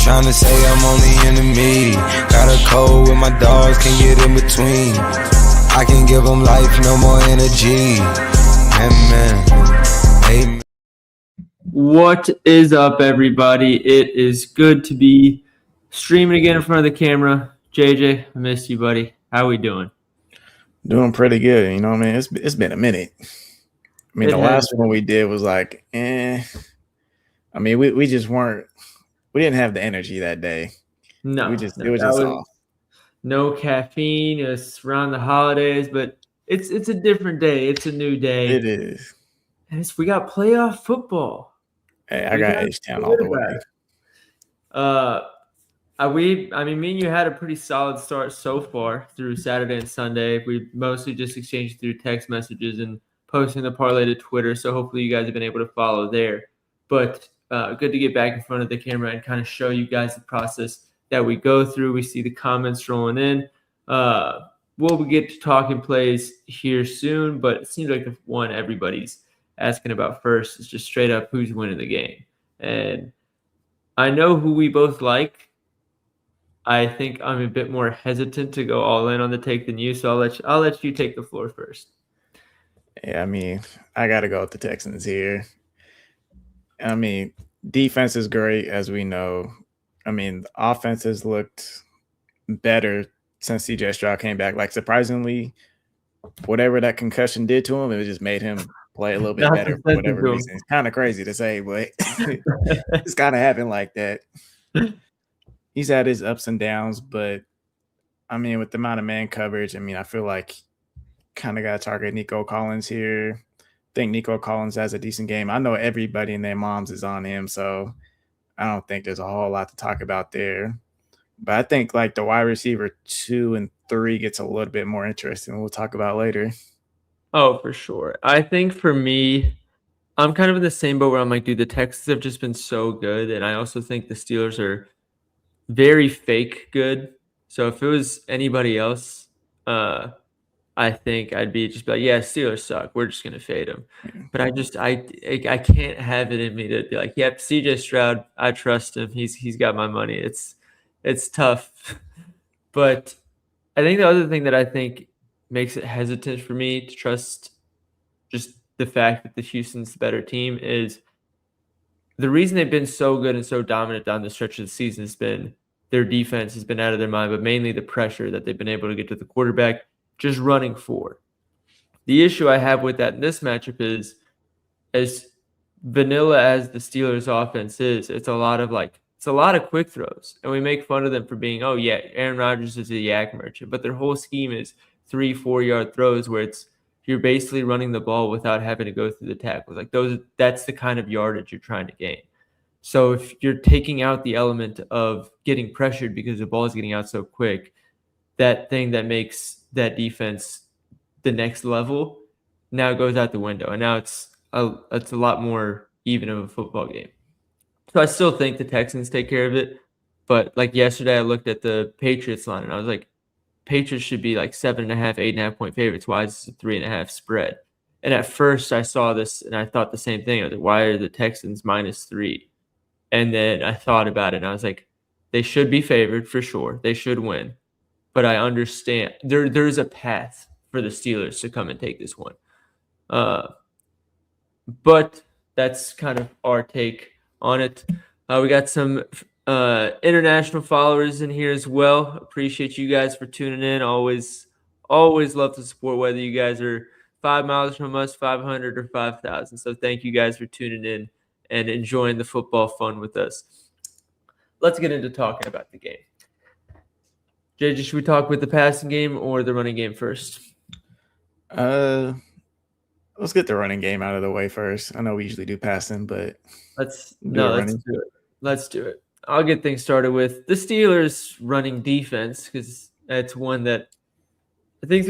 tryna say I'm only in the me. Got a code with my dogs, can get in between. I can give them life, no more energy. Amen. What is up, everybody? It is good to be streaming again in front of the camera. JJ, I missed you, buddy. How we doing? Doing pretty good. You know what I mean? It's been a minute. I mean, the last one we did was like, I mean, we just weren't, we didn't have the energy that day. No, it was just off. No caffeine. It's around the holidays, but it's a different day. It's a new day. It is. And we got playoff football. Hey, I got H-Town all the way. Me and you had a pretty solid start so far through Saturday and Sunday. We mostly just exchanged through text messages and posting the parlay to Twitter, so hopefully you guys have been able to follow there. But good to get back in front of the camera and kind of show you guys the process that we go through. We see the comments rolling in. We'll get to talking plays here soon, but it seems like the one everybody's asking about first is just straight up who's winning the game. And I know who we both like. I think I'm a bit more hesitant to go all in on the take than you, so I'll let you take the floor first. Yeah, I mean, I got to go with the Texans here. I mean, defense is great, as we know. I mean, the offense has looked better since CJ Stroud came back. Like, surprisingly, whatever that concussion did to him, it just made him play a little bit better for whatever reason. It's kind of crazy to say, but it's kind of happened like that. He's had his ups and downs, but I mean, with the amount of man coverage, I mean, I feel like kind of got to target Nico Collins here. I think Nico Collins has a decent game. I know everybody and their moms is on him, so I don't think there's a whole lot to talk about there. But I think like the wide receiver 2 and 3 gets a little bit more interesting. We'll talk about later. Oh, for sure. I think for me, I'm kind of in the same boat where I'm like, dude, the Texans have just been so good. And I also think the Steelers are very fake good. So if it was anybody else, I think I'd be like, yeah, Steelers suck. We're just gonna fade them. But I can't have it in me to be like, yep, CJ Stroud, I trust him. He's got my money. It's tough. But I think the other thing that I think makes it hesitant for me to trust just the fact that the Houston's the better team is the reason they've been so good and so dominant down the stretch of the season has been their defense has been out of their mind, but mainly the pressure that they've been able to get to the quarterback just running forward. The issue I have with that in this matchup is as vanilla as the Steelers offense is, it's a lot of quick throws. And we make fun of them for being, oh yeah, Aaron Rodgers is a yak merchant, but their whole scheme is 3-4 yard throws where you're basically running the ball without having to go through the tackles. Like that's the kind of yardage you're trying to gain. So if you're taking out the element of getting pressured because the ball is getting out so quick, that thing that makes that defense the next level now goes out the window. And now it's a lot more even of a football game. So I still think the Texans take care of it. But like yesterday, I looked at the Patriots line and I was like, Patriots should be like 7.5, 8.5 point favorites. Why is this a 3.5 spread? And at first I saw this and I thought the same thing. I was like, why are the Texans -3? And then I thought about it and I was like, they should be favored for sure. They should win. But I understand there's a path for the Steelers to come and take this one. But that's kind of our take on it. We got some international followers in here as well. Appreciate you guys for tuning in. Always love to support whether you guys are 5 miles from us, 500 or 5,000. So thank you guys for tuning in and enjoying the football fun with us. Let's get into talking about the game. JJ, should we talk with the passing game or the running game first? Let's get the running game out of the way first. I know we usually do passing, but let's do it. I'll get things started with the Steelers running defense because that's one that I think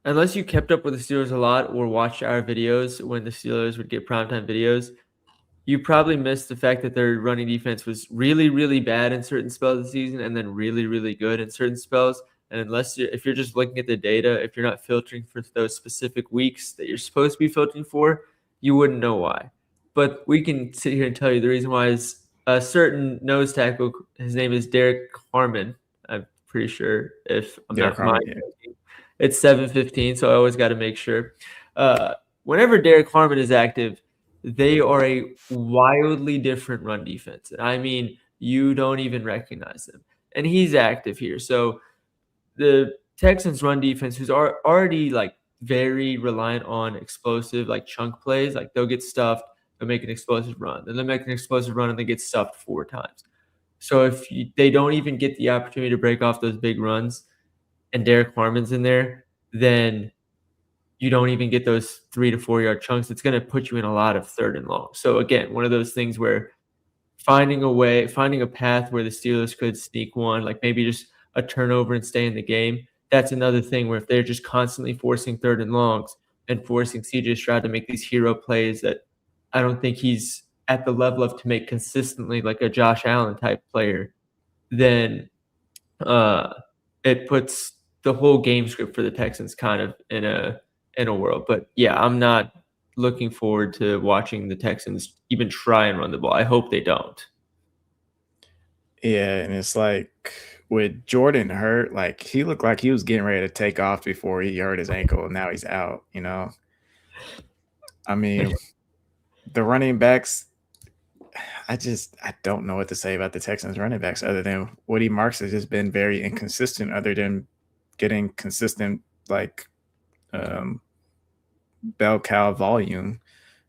unless you kept up with the Steelers a lot or watched our videos when the Steelers would get primetime videos, you probably missed the fact that their running defense was really, really bad in certain spells of the season and then really, really good in certain spells. And if you're just looking at the data, if you're not filtering for those specific weeks that you're supposed to be filtering for, you wouldn't know why. But we can sit here and tell you the reason why is a certain nose tackle. His name is Derek Harmon. I'm pretty sure if I'm Derek not mind. Harmon, yeah. It's 7:15, so I always got to make sure. Whenever Derek Harmon is active, they are a wildly different run defense. And I mean, you don't even recognize them. And he's active here. So the Texans run defense, who's already like very reliant on explosive like chunk plays, like they'll get stuffed, they'll make an explosive run, then they'll make an explosive run and they get stuffed 4 times. So if they don't even get the opportunity to break off those big runs, and Derek Harmon's in there, then you don't even get those 3 to 4 yard chunks. It's going to put you in a lot of 3rd and long. So again, one of those things where finding a path where the Steelers could sneak one, like maybe just a turnover and stay in the game. That's another thing where if they're just constantly forcing 3rd and longs and forcing CJ Stroud to make these hero plays that I don't think he's at the level of to make consistently, like a Josh Allen type player, then it puts the whole game script for the Texans kind of in a world. But yeah, I'm not looking forward to watching the Texans even try and run the ball. I hope they don't. Yeah, and it's like with Jordan hurt, like he looked like he was getting ready to take off before he hurt his ankle, and now he's out, you know. I mean, the running backs, I don't know what to say about the Texans running backs other than Woody Marks has just been very inconsistent other than getting consistent like bell cow volume.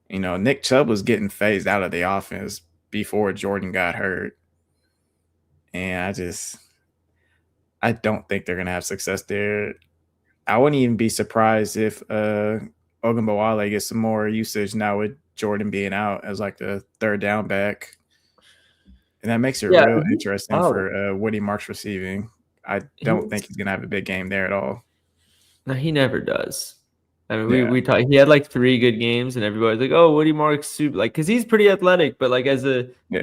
You know, Nick Chubb was getting phased out of the offense before Jordan got hurt. And I don't think they're gonna have success there. I wouldn't even be surprised if Ogunbowale gets some more usage now with Jordan being out as like the 3rd down back. And that makes it real interesting for Woody Marks receiving. I don't think he's gonna have a big game there at all. No, he never does. I mean, we talked. He had like 3 good games, and everybody's like, "Oh, Woody Marks, super," like because he's pretty athletic, but like in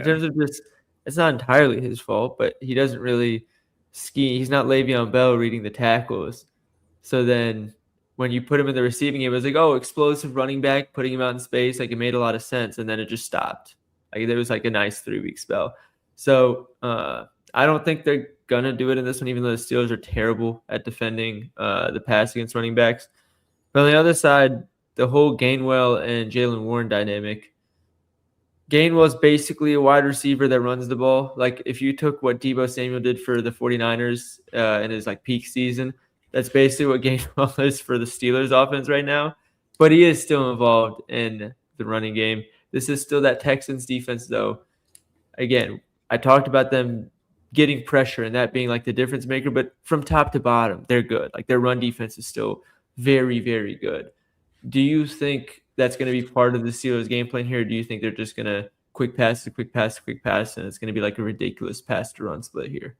terms of just, it's not entirely his fault, but he doesn't really ski. He's not Le'Veon Bell reading the tackles. So then when you put him in the receiving game, it was like, oh, explosive running back, putting him out in space, like it made a lot of sense, and then it just stopped. Like there was like a nice 3-week spell. So I don't think they're gonna do it in this one, even though the Steelers are terrible at defending the pass against running backs. But on the other side, the whole Gainwell and Jalen Warren dynamic. Gainwell's basically a wide receiver that runs the ball. Like if you took what Deebo Samuel did for the 49ers in his like peak season, that's basically what Gainwell is for the Steelers offense right now. But he is still involved in the running game. This is still that Texans defense, though. Again, I talked about them getting pressure and that being like the difference maker, but from top to bottom, they're good. Like their run defense is still very, very good. Do you think that's going to be part of the Steelers game plan here? Or do you think they're just going to quick pass, and it's going to be like a ridiculous pass to run split here?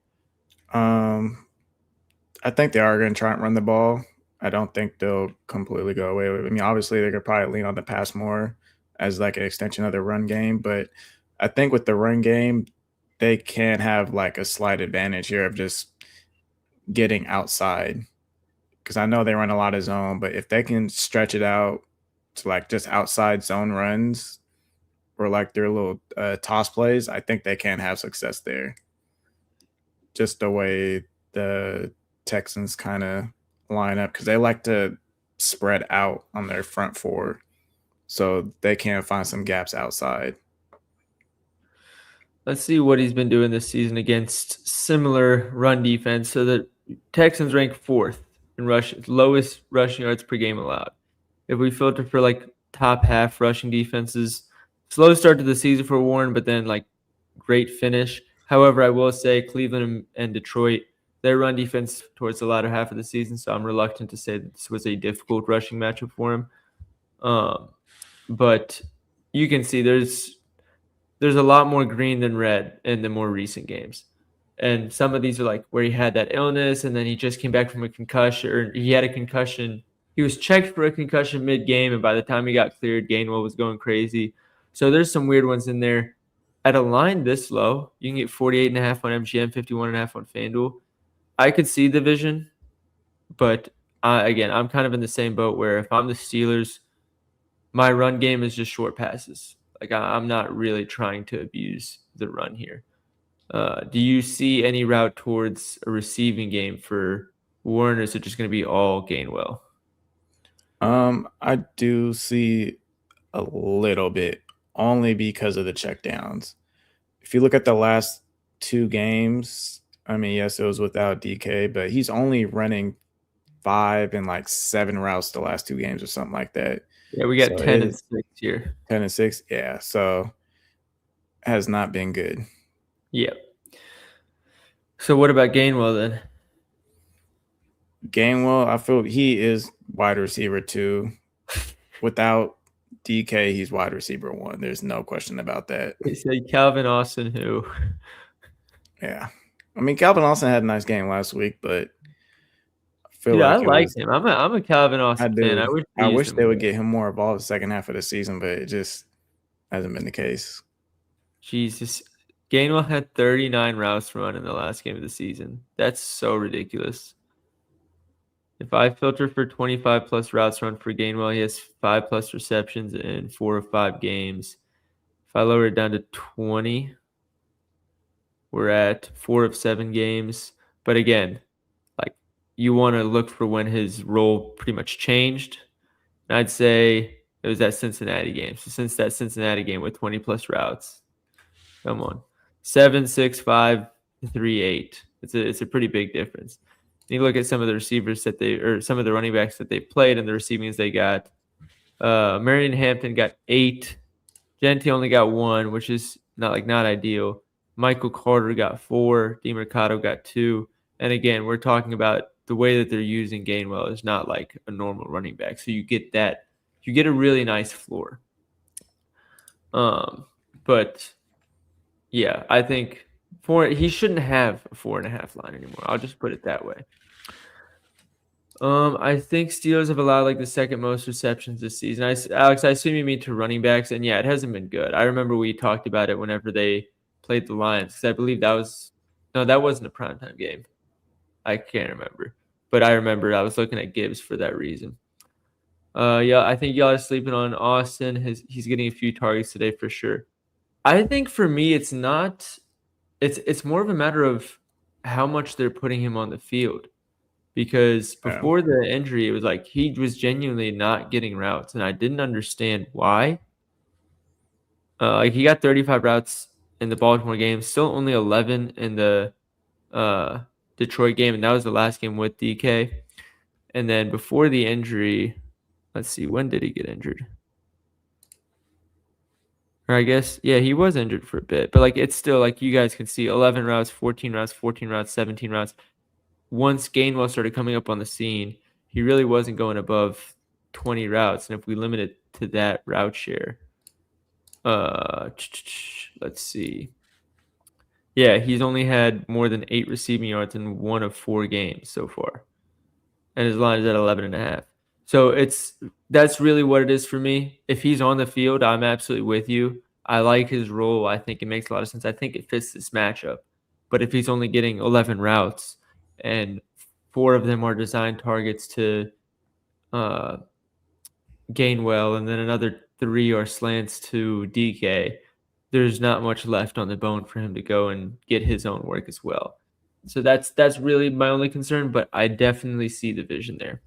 I think they are going to try and run the ball. I don't think they'll completely go away with it. I mean, obviously they're going to probably lean on the pass more as like an extension of the run game, but I think with the run game, they can have like a slight advantage here of just getting outside. Because I know they run a lot of zone, but if they can stretch it out to like just outside zone runs or like their little toss plays, I think they can have success there. Just the way the Texans kind of line up, because they like to spread out on their front 4, so they can find some gaps outside. Let's see what he's been doing this season against similar run defense. So the Texans rank 4th in lowest rushing yards per game allowed. If we filter for like top half rushing defenses, slow start to the season for Warren, but then like great finish. However, I will say Cleveland and Detroit, their run defense towards the latter half of the season, so I'm reluctant to say that this was a difficult rushing matchup for him. But you can see there's a lot more green than red in the more recent games. And some of these are like where he had that illness and then he just came back from a concussion, or he had a concussion. He was checked for a concussion mid-game, and by the time he got cleared, Gainwell was going crazy. So there's some weird ones in there. At a line this low, you can get 48.5 on MGM, 51.5 on FanDuel. I could see the vision, but again, I'm kind of in the same boat where if I'm the Steelers, my run game is just short passes. Like I'm not really trying to abuse the run here. Do you see any route towards a receiving game for Warren, or is it just going to be all Gainwell? I do see a little bit, only because of the checkdowns. If you look at the last 2 games, I mean, yes, it was without DK, but he's only running 5 and like 7 routes the last 2 games or something like that. Yeah, we got So 10 and 6 here. 10 and 6, yeah. So has not been good. Yeah. So what about Gainwell then? Gainwell, I feel he is wide receiver 2. Without DK, he's wide receiver 1. There's no question about that. They say Calvin Austin, who? Yeah. I mean, Calvin Austin had a nice game last week, but I feel Dude, I like like him. I'm a Calvin I Austin fan. do. I wish they would get him more involved the second half of the season, but it just hasn't been the case. Jesus. Gainwell had 39 routes run in the last game of the season. That's so ridiculous. If I filter for 25 plus routes run for Gainwell, he has 5 plus receptions in 4 of 5 games. If I lower it down to 20, we're at 4 of 7 games. But again, like you want to look for when his role pretty much changed. And I'd say it was that Cincinnati game. So since that Cincinnati game with 20 plus routes, come on, 7, 6, 5, 3, 8. It's a pretty big difference. You look at some of the receivers or some of the running backs that they played and the receivings they got. Marion Hampton got 8. Genti only got 1, which is not ideal. Michael Carter got 4. DeMercado got 2. And again, we're talking about the way that they're using Gainwell is not like a normal running back. So you get a really nice floor. But yeah, I think he shouldn't have a 4.5 line anymore. I'll just put it that way. I think Steelers have allowed like the second most receptions this season. Alex, I assume you mean to running backs, and yeah, it hasn't been good. I remember we talked about it whenever they played the Lions, because I believe that wasn't a primetime game. I can't remember, but I remember I was looking at Gibbs for that reason. Yeah, I think y'all are sleeping on Austin. He's getting a few targets today for sure. I think for me, it's not. It's more of a matter of how much they're putting him on the field. Because before the injury, it was like he was genuinely not getting routes, and I didn't understand why. Like he got 35 routes in the Baltimore game, still only 11 in the Detroit game, and that was the last game with DK. And then before the injury, let's see, when did he get injured? Or I guess, yeah, he was injured for a bit, but like it's still like you guys can see 11 routes, 14 routes, 14 routes, 17 routes. Once Gainwell started coming up on the scene, he really wasn't going above 20 routes. And if we limit it to that route share, let's see. Yeah, he's only had more than 8 receiving yards in 1 of 4 games so far. And his line is at 11.5. So that's really what it is for me. If he's on the field, I'm absolutely with you. I like his role. I think it makes a lot of sense. I think it fits this matchup. But if he's only getting 11 routes, and 4 of them are designed targets to Gainwell, and then another 3 are slants to DK, there's not much left on the bone for him to go and get his own work as well. So that's really my only concern, but I definitely see the vision there.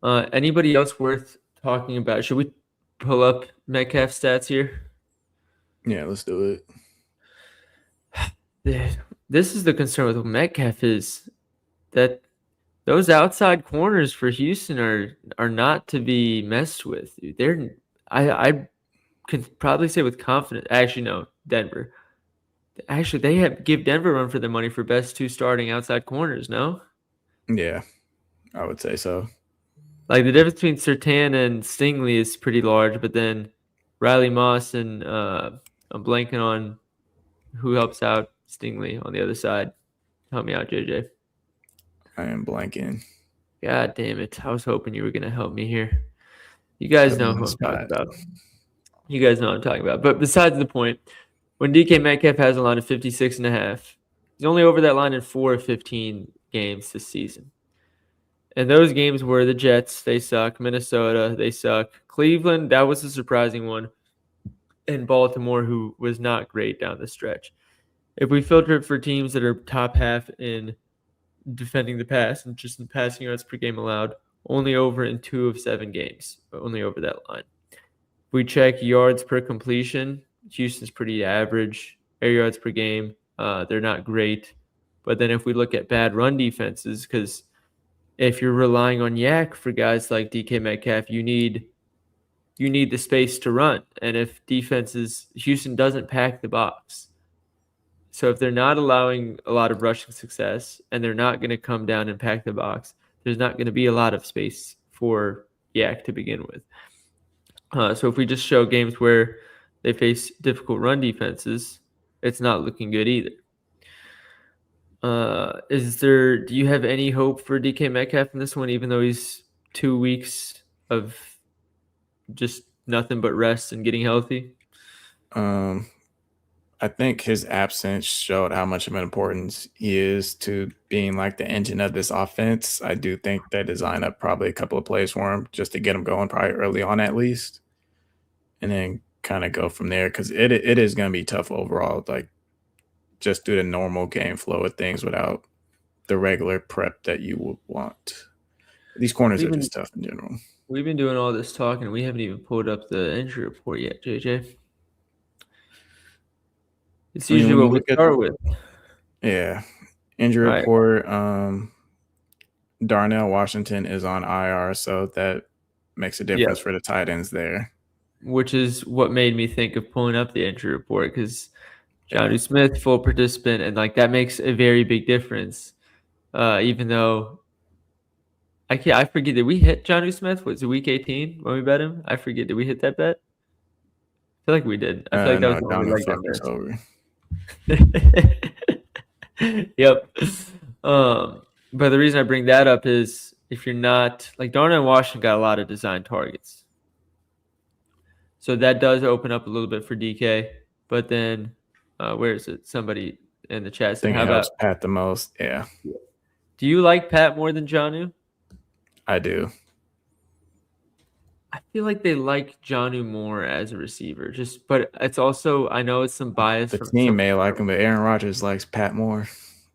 Anybody else worth talking about? Should we pull up Metcalf stats here? Yeah, let's do it. This is the concern with Metcalf, is that those outside corners for Houston are not to be messed with. I can probably say with confidence. Actually, no, Denver. Actually, they give Denver a run for their money for best 2 starting outside corners. No. Yeah, I would say so. Like the difference between Surtain and Stingley is pretty large, but then Riley Moss and I'm blanking on who helps out Stingley on the other side. Help me out, JJ. I am blanking. God damn it. I was hoping you were going to help me here. You guys know who I'm talking about. You guys know what I'm talking about. But besides the point, when DK Metcalf has a line of 56.5, he's only over that line in 4 of 15 games this season. And those games were the Jets, they suck. Minnesota, they suck. Cleveland, that was a surprising one. and Baltimore, who was not great down the stretch. If we filter it for teams that are top half in defending the pass and just in passing yards per game allowed, only over in 2 of 7 games, only over that line. If we check yards per completion, Houston's pretty average. Air yards per game, they're not great. But then if we look at bad run defenses, because if you're relying on Yak for guys like DK Metcalf, you need the space to run. And if Houston doesn't pack the box. So if they're not allowing a lot of rushing success and they're not going to come down and pack the box, there's not going to be a lot of space for Yak to begin with. So if we just show games where they face difficult run defenses, it's not looking good either. Do you have any hope for DK Metcalf in this one, even though he's 2 weeks of just nothing but rest and getting healthy? I think his absence showed how much of an importance he is to being like the engine of this offense. I do think they designed up probably a couple of plays for him just to get him going probably early on at least, and then kind of go from there, because it is going to be tough overall, like just do the normal game flow of things without the regular prep that you would want. These corners are just tough in general. We've been doing all this talking. We haven't even pulled up the injury report yet, JJ. It's usually what we start with. Yeah. Injury report. Darnell Washington is on IR, so that makes a difference for the tight ends there. Which is what made me think of pulling up the injury report, because Jonnu Smith, full participant, and like that makes a very big difference. Even though I forget, did we hit Jonnu Smith? Was it week 18 when we bet him? I forget. Did we hit that bet? I feel like we did. I feel like that was the only leg that over. Yep. But the reason I bring that up is if you're not like Darnell Washington got a lot of design targets. So that does open up a little bit for DK. But then where is it? Somebody in the chat said, how about Pat the most? Yeah. Do you like Pat more than Jonnu? I do. I feel like they like Jonnu more as a receiver. But it's also, I know it's some bias. The team may like him, but Aaron Rodgers likes Pat more.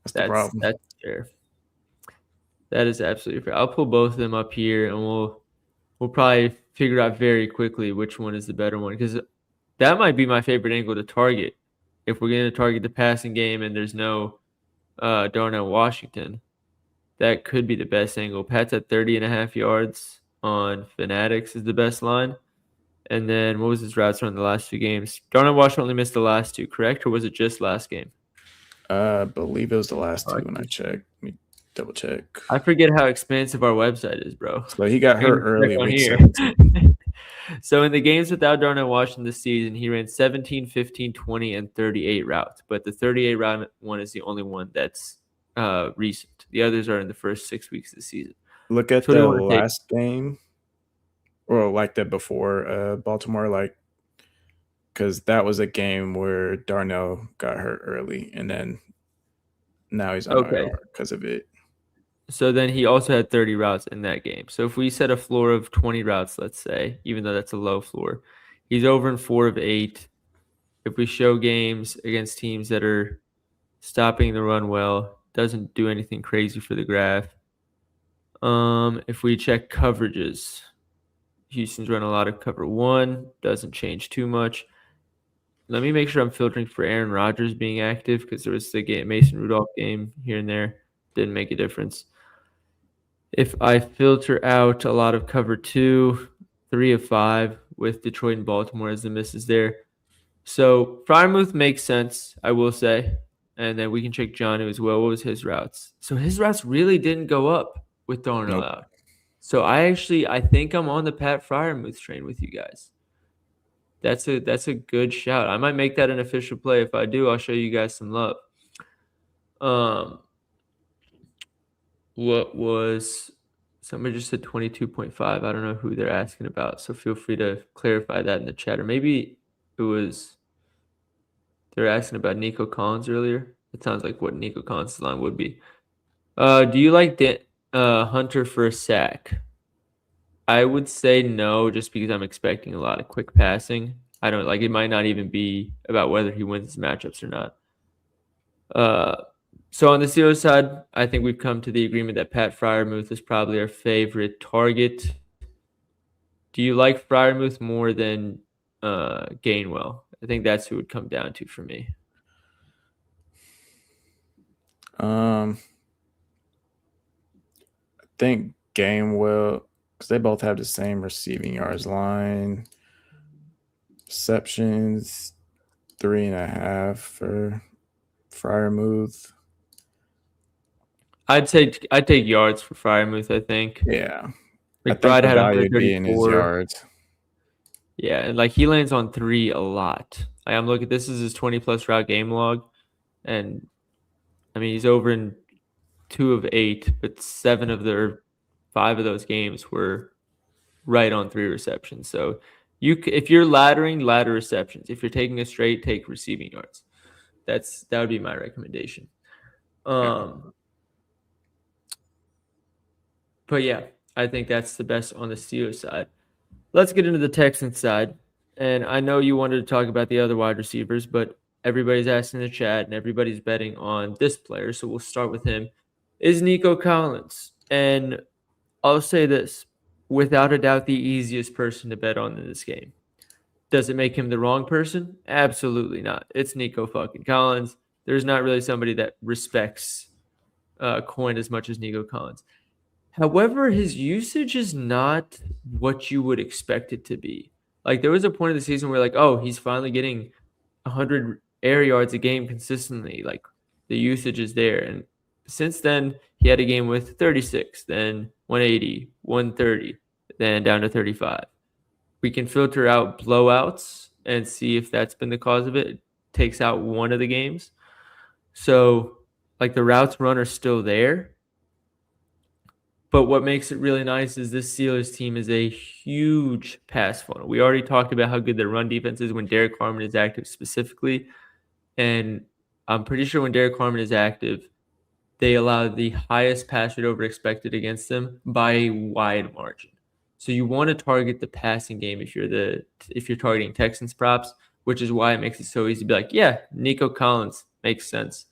That's the problem. That's fair. That is absolutely fair. I'll pull both of them up here, and we'll probably figure out very quickly which one is the better one, because that might be my favorite angle to target. If we're going to target the passing game and there's no Darnell Washington, that could be the best angle. Pat's at 30.5 yards on Fanatics is the best line. And then what was his routes run the last 2 games? Darnell Washington only missed the last 2, correct? Or was it just last game? I believe it was the last 2 when I checked. Let me double check. I forget how expansive our website is, bro. So he got hurt early. So in the games without Darnell Washington this season, he ran 17, 15, 20, and 38 routes. But the 38 route one is the only one that's recent. The others are in the first 6 weeks of the season. Look at the last game, or like that before Baltimore, like, because that was a game where Darnell got hurt early, and then now he's on IR because of it. So then he also had 30 routes in that game. So if we set a floor of 20 routes, let's say, even though that's a low floor, he's over in 4 of 8. If we show games against teams that are stopping the run well, doesn't do anything crazy for the graph. If we check coverages, Houston's run a lot of cover 1, doesn't change too much. Let me make sure I'm filtering for Aaron Rodgers being active, because there was the Mason Rudolph game here and there. Didn't make a difference. If I filter out a lot of cover 2, 3 of 5 with Detroit and Baltimore as the misses there. So Freiermuth makes sense, I will say. And then we can check Jonnu as well. What was his routes? So his routes really didn't go up with Darnell out. So I think I'm on the Pat Freiermuth train with you guys. That's a good shout. I might make that an official play. If I do, I'll show you guys some love. What was somebody just said 22.5? I don't know who they're asking about, so feel free to clarify that in the chat. Or maybe they're asking about Nico Collins earlier. It sounds like what Nico Collins' line would be. Do you like Hunter for a sack? I would say no, just because I'm expecting a lot of quick passing. I don't like it might not even be about whether he wins his matchups or not. So on the Steelers side, I think we've come to the agreement that Pat Freiermuth is probably our favorite target. Do you like Freiermuth more than Gainwell? I think that's who it would come down to for me. I think Gainwell, because they both have the same receiving yards line. Receptions, 3.5 for Freiermuth. I'd take yards for Freiermuth, I think. Yeah. Like I think Bride the had value would be in his 134. yards. Yeah, and like he lands on 3 a lot. Like I'm looking, this is his 20+ route game log, and I mean he's over in 2 of 8, but 5 of those games were right on 3 receptions. So if you're laddering, ladder receptions. If you're taking a straight, take receiving yards. That would be my recommendation. But yeah, I think that's the best on the Steelers side. Let's get into the Texans side. And I know you wanted to talk about the other wide receivers, but everybody's asking in the chat and everybody's betting on this player. So we'll start with him. Is Nico Collins. And I'll say this, without a doubt, the easiest person to bet on in this game. Does it make him the wrong person? Absolutely not. It's Nico fucking Collins. There's not really somebody that respects Coin as much as Nico Collins. However, his usage is not what you would expect it to be. Like there was a point of the season where like, oh, he's finally getting 100 air yards a game consistently. Like the usage is there. And since then, he had a game with 36, then 180, 130, then down to 35. We can filter out blowouts and see if that's been the cause of it. It takes out one of the games. So like the routes run are still there. But what makes it really nice is this Steelers team is a huge pass funnel. We already talked about how good their run defense is when Derek Harmon is active specifically. And I'm pretty sure when Derek Harmon is active, they allow the highest pass rate over expected against them by a wide margin. So you want to target the passing game if you're targeting Texans props, which is why it makes it so easy to be like, yeah, Nico Collins makes sense.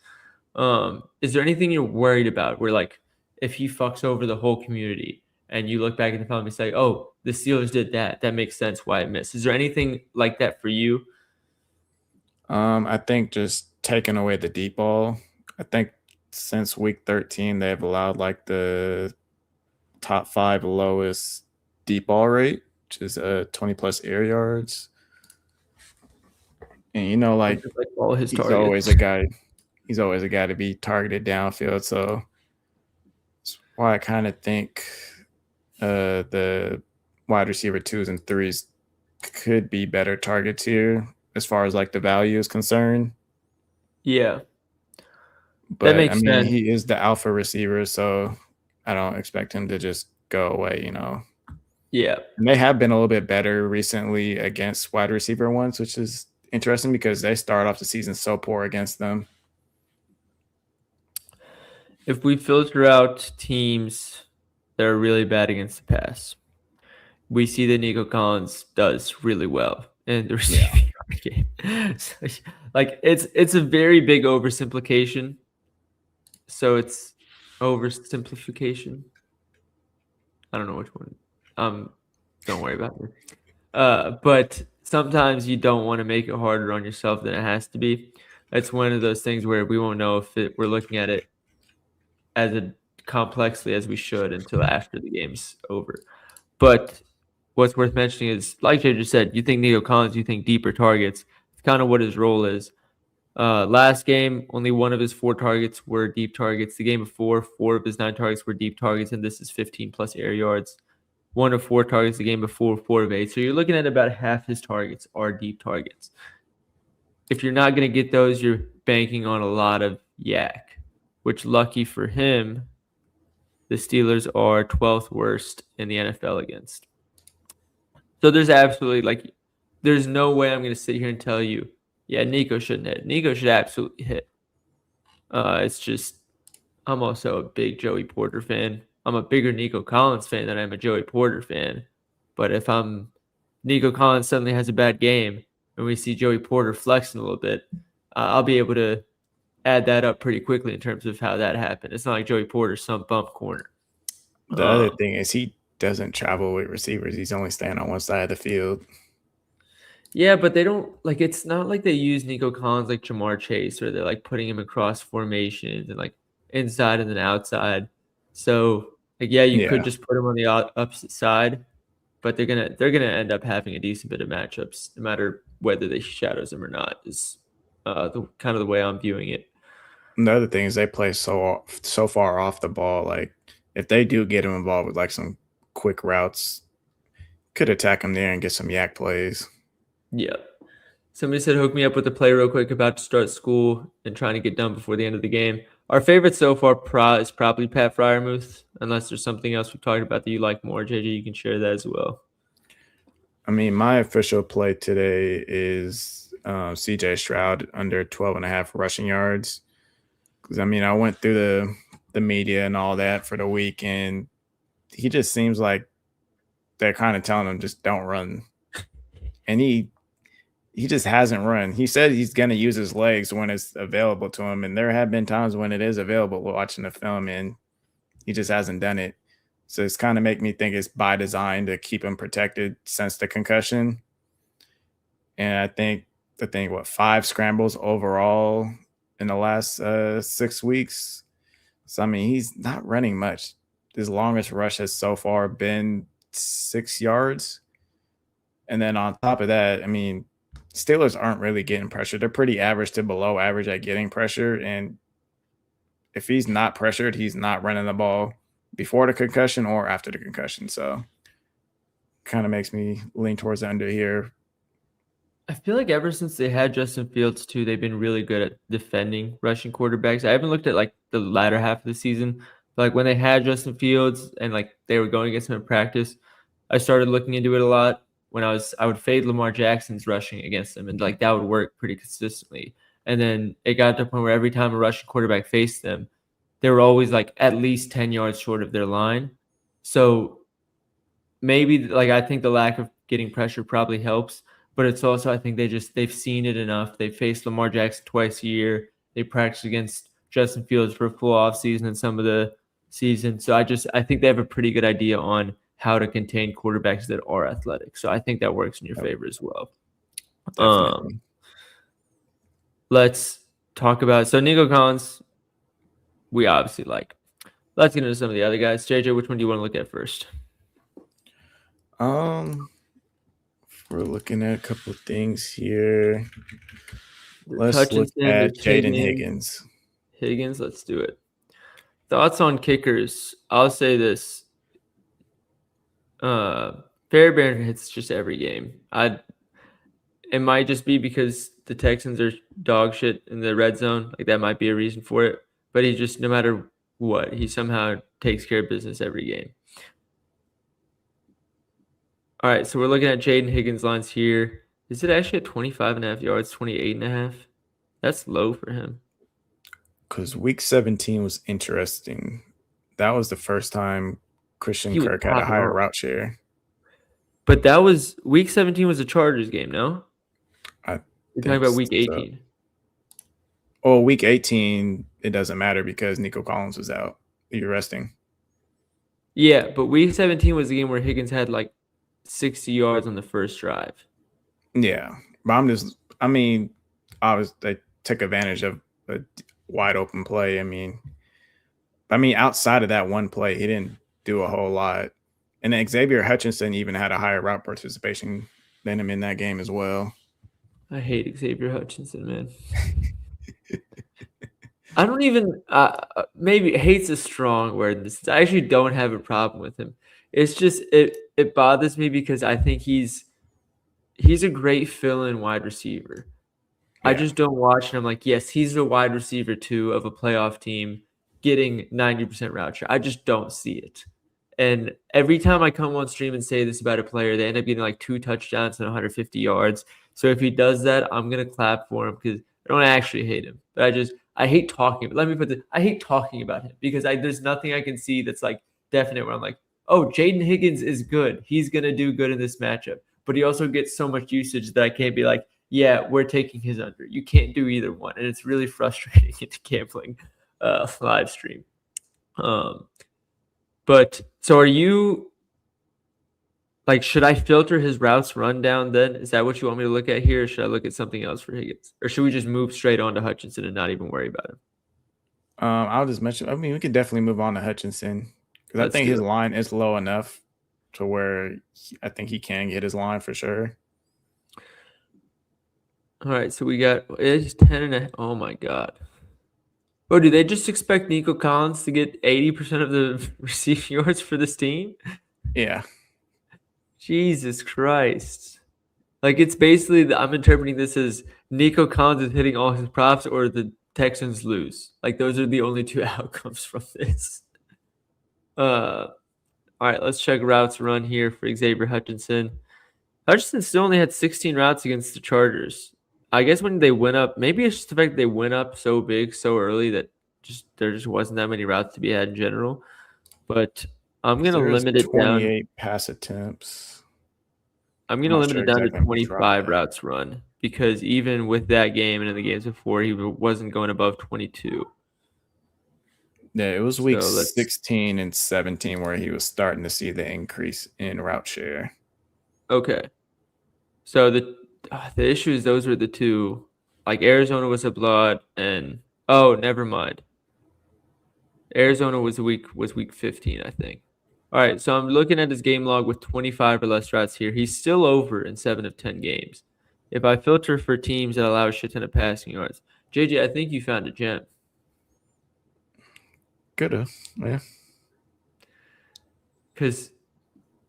Is there anything you're worried about where like if he fucks over the whole community and you look back at the film and say, oh, the Steelers did that. That makes sense why it missed. Is there anything like that for you? I think just taking away the deep ball. I think since week 13, they've allowed like the top 5 lowest deep ball rate, which is 20+ air yards. And you know, like all his he's targets. always a guy. He's always a guy to be targeted downfield. So that's why I kind of think the wide receiver 2s and 3s could be better targets here as far as like the value is concerned. Yeah. But that makes sense. he is the alpha receiver, so I don't expect him to just go away, you know. Yeah. And they have been a little bit better recently against wide receiver ones, which is interesting because they start off the season so poor against them. If we filter out teams that are really bad against the pass, we see that Nico Collins does really well in the receiving yard game. So, like it's a very big oversimplification. So it's oversimplification. I don't know which one. Don't worry about it. But sometimes you don't want to make it harder on yourself than it has to be. That's one of those things where we won't know if we're looking at it as complexly as we should until after the game's over. But what's worth mentioning is, like Jay just said, you think Nico Collins, you think deeper targets. It's kind of what his role is. Last game, only 1 of his 4 targets were deep targets. The game before, 4 of his 9 targets were deep targets, and this is 15+ air yards. 1 of 4 targets the game before, 4 of 8. So you're looking at about half his targets are deep targets. If you're not going to get those, you're banking on a lot of yak, which lucky for him, the Steelers are 12th worst in the NFL against. So there's absolutely there's no way I'm going to sit here and tell you, yeah, Nico shouldn't hit. Nico should absolutely hit. It's just I'm also a big Joey Porter fan. I'm a bigger Nico Collins fan than I'm a Joey Porter fan. But if Nico Collins suddenly has a bad game, and we see Joey Porter flexing a little bit, I'll be able to add that up pretty quickly in terms of how that happened. It's not like Joey Porter's some bump corner. The other thing is he doesn't travel with receivers. He's only staying on one side of the field. Yeah, but they don't like. It's not like they use Nico Collins like Jamar Chase, or they're like putting him across formations and like inside and then outside. So like, yeah, you could just put him on the opposite side, but they're gonna end up having a decent bit of matchups, no matter whether they shadows him or not. Is the kind of the way I'm viewing it. And the other thing is they play so far off the ball. Like if they do get him involved with like some quick routes, could attack him there and get some yak plays. Yeah. Somebody said hook me up with a play real quick about to start school and trying to get done before the end of the game. Our favorite so far is probably Pat Freiermuth, unless there's something else we've talked about that you like more. JJ, you can share that as well. I mean, my official play today is CJ Stroud under 12.5 rushing yards. Because, I mean, I went through the media and all that for the week, and he just seems like they're kind of telling him just don't run. And he just hasn't run. He said he's going to use his legs when it's available to him, and there have been times when it is available watching the film, and he just hasn't done it. So it's kind of make me think it's by design to keep him protected since the concussion. And I think 5 scrambles overall in the last 6 weeks. So, I mean, he's not running much. His longest rush has so far been 6 yards. And then on top of that, I mean, Steelers aren't really getting pressure. They're pretty average to below average at getting pressure. And if he's not pressured, he's not running the ball before the concussion or after the concussion. So kind of makes me lean towards the under here. I feel like ever since they had Justin Fields too, they've been really good at defending rushing quarterbacks. I haven't looked at like the latter half of the season, but like when they had Justin Fields and like they were going against him in practice, I started looking into it a lot. When I would fade Lamar Jackson's rushing against them, and like that would work pretty consistently. And then it got to the point where every time a rushing quarterback faced them, they were always like at least 10 yards short of their line. So maybe like I think the lack of getting pressure probably helps, but it's also I think they've seen it enough. They faced Lamar Jackson twice a year. They practiced against Justin Fields for a full off season in some of the season. So I think they have a pretty good idea on how to contain quarterbacks that are athletic. So I think that works in your favor as well. Definitely. Let's talk about Nico Collins. We obviously like. Let's get into some of the other guys. JJ, which one do you want to look at first? We're looking at a couple of things here. Let's look at Jaden Higgins. Higgins, let's do it. Thoughts on kickers? I'll say this. Fairbairn hits just every game. It might just be because the Texans are dog shit in the red zone. Like that might be a reason for it. But he just, no matter what, he somehow takes care of business every game. All right, so we're looking at Jaden Higgins' lines here. Is it actually at 25.5 yards, 28.5? That's low for him. Because week 17 was interesting. That was the first time Christian Kirk had a higher route share. But that was week 17 was a Chargers game, no? You're talking about week 18. Oh, week 18, it doesn't matter because Nico Collins was out. You're resting. Yeah, but week 17 was the game where Higgins had like 60 yards on the first drive. Yeah. But they took advantage of a wide open play. I mean, outside of that one play, he didn't do a whole lot. And then Xavier Hutchinson even had a higher route participation than him in that game as well. I hate Xavier Hutchinson, man. I don't even maybe hate's a strong word. I actually don't have a problem with him. It's just it bothers me because I think he's a great fill-in wide receiver. Yeah. I just don't watch and I'm like, yes, he's the wide receiver too of a playoff team getting 90% route share. I just don't see it. And every time I come on stream and say this about a player, they end up getting like 2 touchdowns and 150 yards. So if he does that, I'm going to clap for him because I don't actually hate him. But I hate talking. I hate talking about him because there's nothing I can see that's like definite where I'm like, oh, Jaden Higgins is good. He's going to do good in this matchup. But he also gets so much usage that I can't be like, yeah, we're taking his under. You can't do either one, and it's really frustrating in the gambling live stream. But so are you like, should I filter his routes rundown then? Is that what you want me to look at here? Or should I look at something else for Higgins? Or should we just move straight on to Hutchinson and not even worry about him? I'll just mention. I mean, we could definitely move on to Hutchinson because I think his line is low enough to where I think he can get his line for sure. All right, so we got it's 10.5. Oh my god. Oh, do they just expect Nico Collins to get 80% of the receiving yards for this team? Yeah. Jesus Christ. Like, it's basically, I'm interpreting this as Nico Collins is hitting all his props or the Texans lose. Like, those are the only two outcomes from this. All right, let's check routes run here for Xavier Hutchinson. Hutchinson still only had 16 routes against the Chargers. I guess when they went up, maybe it's just the fact they went up so big so early that there just wasn't that many routes to be had in general. But I'm going to limit it down. 28 pass attempts. I'm going to limit it down to 25 routes run because even with that game and in the games before, he wasn't going above 22. Yeah, it was week 16 and 17 where he was starting to see the increase in route share. Okay. So the issue is those were the two. Like, Arizona was a blowout and never mind. Arizona was week 15, I think. All right, so I'm looking at his game log with 25 or less routes here. He's still over in 7 of 10 games. If I filter for teams that allow a shit ton of passing yards, JJ, I think you found a gem. Coulda, yeah. Because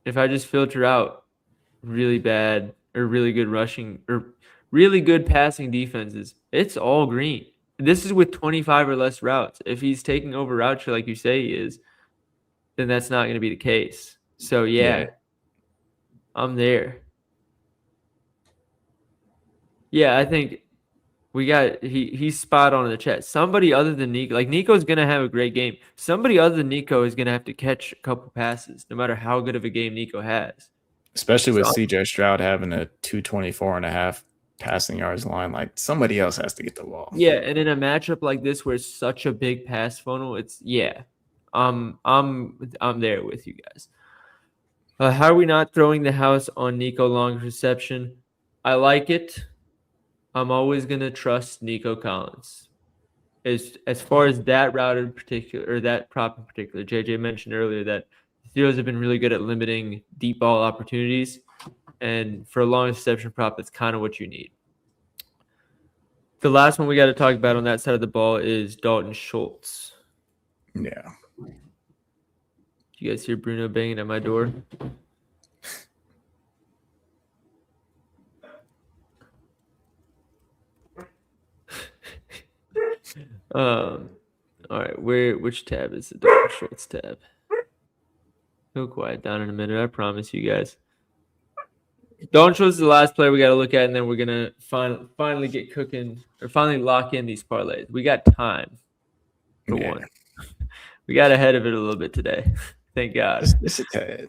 if I just filter out really bad or really good rushing or really good passing defenses, it's all green. This is with 25 or less routes. If he's taking over route share like you say he is, then that's not going to be the case. So, yeah, I'm there. Yeah, I think we got he's spot on in the chat. Somebody other than Nico, like Nico's going to have a great game. Somebody other than Nico is going to have to catch a couple passes, no matter how good of a game Nico has. Especially with CJ Stroud having a 224.5 passing yards line, like somebody else has to get the ball. Yeah, and in a matchup like this where it's such a big pass funnel, I'm there with you guys. How are we not throwing the house on Nico Long's reception? I like it. I'm always gonna trust Nico Collins. As far as that route in particular, or that prop in particular, JJ mentioned earlier that the Steelers have been really good at limiting deep ball opportunities, and for a long reception prop, that's kind of what you need. The last one we got to talk about on that side of the ball is Dalton Schultz. Yeah. You guys hear Bruno banging at my door? All right, which tab is the Dalton Schultz tab? Go quiet down in a minute, I promise you guys. Dalton Schultz is the last player we got to look at, and then we're gonna finally get cooking or finally lock in these parlays. We got time for one. We got ahead of it a little bit today. Thank God. Just a tad.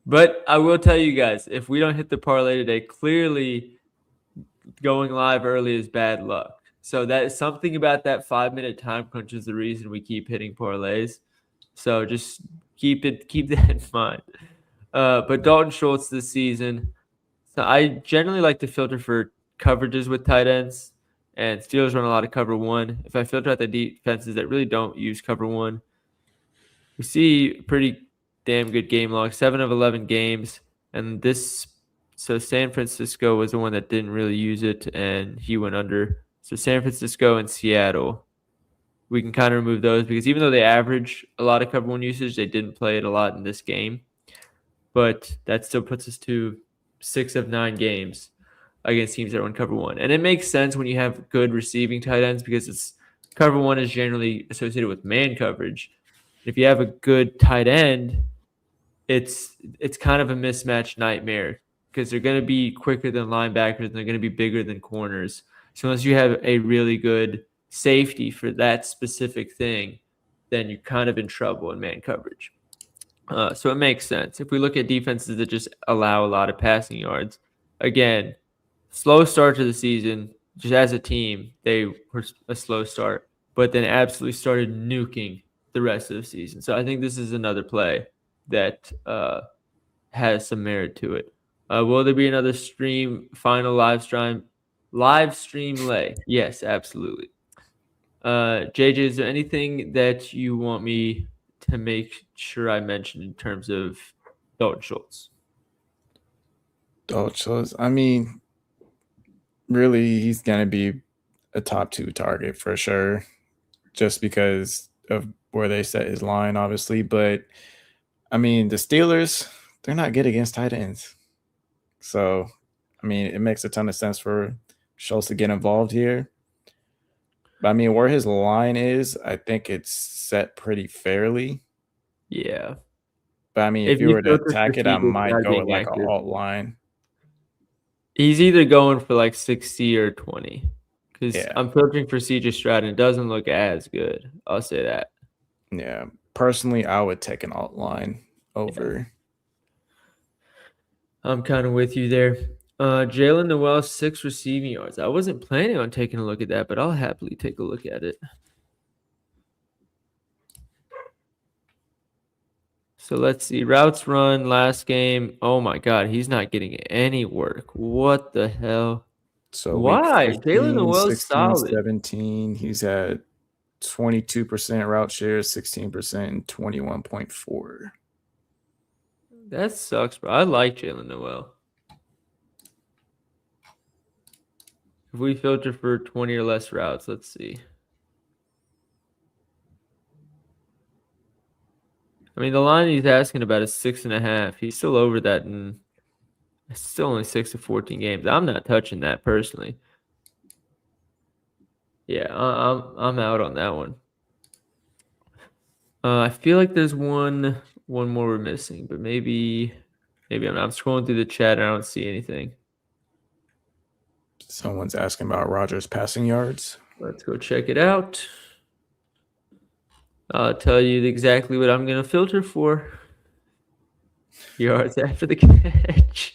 But I will tell you guys, if we don't hit the parlay today, clearly going live early is bad luck. So that is something about that 5-minute time crunch is the reason we keep hitting parlays. So just keep that in mind. But Dalton Schultz this season. So I generally like to filter for coverages with tight ends, and Steelers run a lot of cover one. If I filter out the defenses that really don't use cover one, we see pretty damn good game log, 7 of 11 games. And so San Francisco was the one that didn't really use it, and he went under. So San Francisco and Seattle, we can kind of remove those because even though they average a lot of cover one usage, they didn't play it a lot in this game. But that still puts us to 6 of 9 games against teams that run cover one. And it makes sense when you have good receiving tight ends because cover one is generally associated with man coverage. If you have a good tight end, it's kind of a mismatch nightmare because they're going to be quicker than linebackers and they're going to be bigger than corners. So unless you have a really good safety for that specific thing, then you're kind of in trouble in man coverage. So it makes sense. If we look at defenses that just allow a lot of passing yards, again, slow start to the season. Just as a team, they were a slow start, but then absolutely started nuking the rest of the season. So I think this is another play that has some merit to it. Will there be another final live stream lay? Yes, absolutely. JJ, is there anything that you want me to make sure I mention in terms of Dalton Schultz? Dalton Schultz, I mean, really, he's going to be a top 2 target for sure, just because of where they set his line, obviously. But, I mean, the Steelers, they're not good against tight ends. So, I mean, it makes a ton of sense for Schultz to get involved here. But, I mean, where his line is, I think it's set pretty fairly. Yeah. But, I mean, if you were to attack it, I might go with like an accurate alt line. He's either going for like 60 or 20. Because Yeah. I'm filtering for CJ Stroud and it doesn't look as good. I'll say that. Yeah. Personally, I would take an alt line over. I'm kind of with you there. Jalen Noel, 6 receiving yards. I wasn't planning on taking a look at that, but I'll happily take a look at it. So let's see. Routes run last game. Oh my God, he's not getting any work. What the hell? So why? 15, Jalen Noel's 16, solid. 17, he's at 22% route share, 16%, and 21.4. That sucks, bro. I like Jalen Noel. If we filter for 20 or less routes, let's see. I mean, the line he's asking about is 6.5. He's still over that, and it's still only 6 to 14 games. I'm not touching that personally. Yeah, I'm out on that one. I feel like there's one more we're missing, but maybe I'm scrolling through the chat and I don't see anything. Someone's asking about Rodgers' passing yards. Let's go check it out. I'll tell you exactly what I'm going to filter for. Yards after the catch.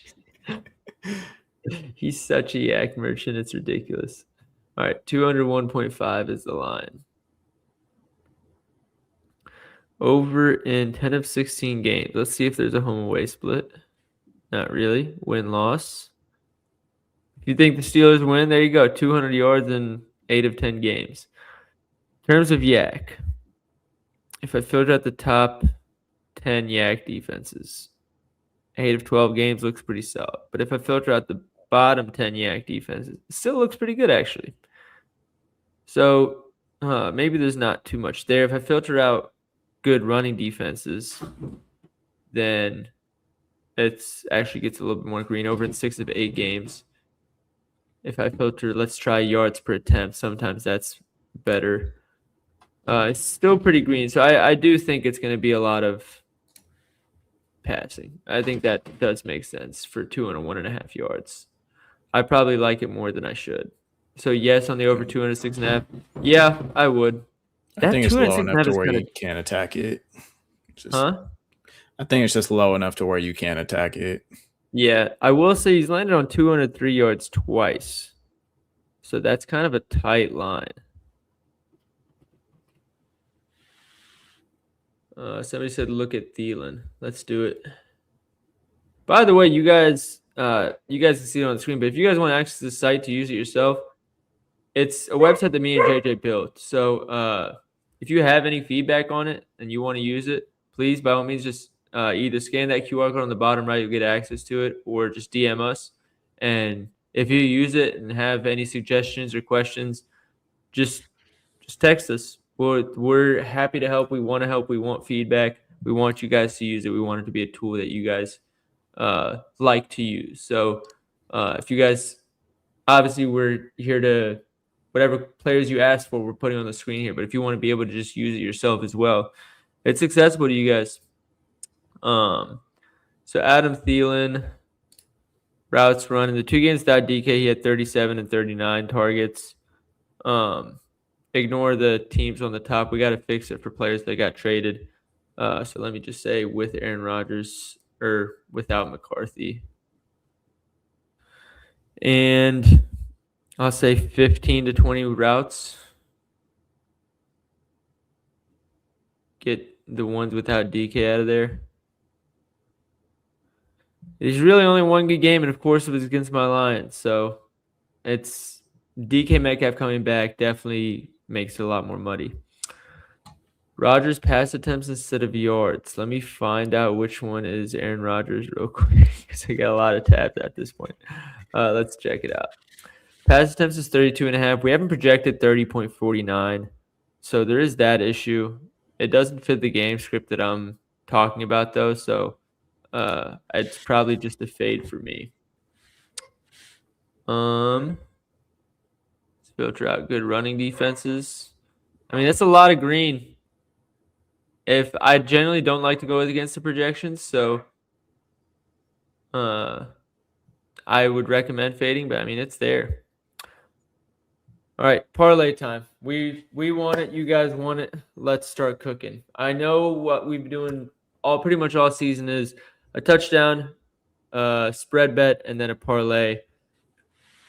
He's such a yak merchant. It's ridiculous. All right, 201.5 is the line. Over in 10 of 16 games. Let's see if there's a home away split. Not really. Win-loss. If you think the Steelers win, there you go. 200 yards in 8 of 10 games. In terms of yak, if I filter out the top 10 yak defenses, 8 of 12 games looks pretty solid. But if I filter out the bottom 10 yak defenses, it still looks pretty good, actually. So maybe there's not too much there. If I filter out good running defenses, then it actually gets a little bit more green over in 6 of 8 games. If I filter, let's try yards per attempt. Sometimes that's better. It's still pretty green. So I do think it's going to be a lot of passing. I think that does make sense for 201.5 yards. I probably like it more than I should. So yes, on the over 206.5. Yeah, I would. I think it's low enough to where you can't attack it. I think it's just low enough to where you can't attack it. Yeah, I will say he's landed on 203 yards twice. So that's kind of a tight line. Somebody said look at Thielen. Let's do it. By the way, you guys can see it on the screen, but if you guys want to access the site to use it yourself, it's a website that me and JJ built. So if you have any feedback on it and you want to use it, please, by all means, just either scan that QR code on the bottom right, you'll get access to it, or just DM us. And if you use it and have any suggestions or questions, just text us. We're happy to help. We want to help. We want feedback. We want you guys to use it. We want it to be a tool that you guys like to use. So if you guys, obviously we're here to, whatever players you ask for, we're putting on the screen here. But if you want to be able to just use it yourself as well, it's accessible to you guys. So Adam Thielen, routes run in the 2 games without DK, he had 37 and 39 targets. Ignore the teams on the top. We got to fix it for players that got traded. So let me just say with Aaron Rodgers or without McCarthy. And I'll say 15 to 20 routes. Get the ones without DK out of there. There's really only one good game, and of course it was against my Lions. So it's DK Metcalf coming back definitely makes it a lot more muddy. Rodgers pass attempts instead of yards. Let me find out which one is Aaron Rodgers real quick because I got a lot of tabs at this point. Let's check it out. Pass attempts is 32.5. We haven't projected 30.49. So there is that issue. It doesn't fit the game script that I'm talking about, though. So it's probably just a fade for me. Let's filter out good running defenses. I mean, that's a lot of green. If I generally don't like to go against the projections, so I would recommend fading, but I mean, it's there. All right, parlay time. We want it. You guys want it. Let's start cooking. I know what we've been doing pretty much all season is a touchdown, spread bet, and then a parlay.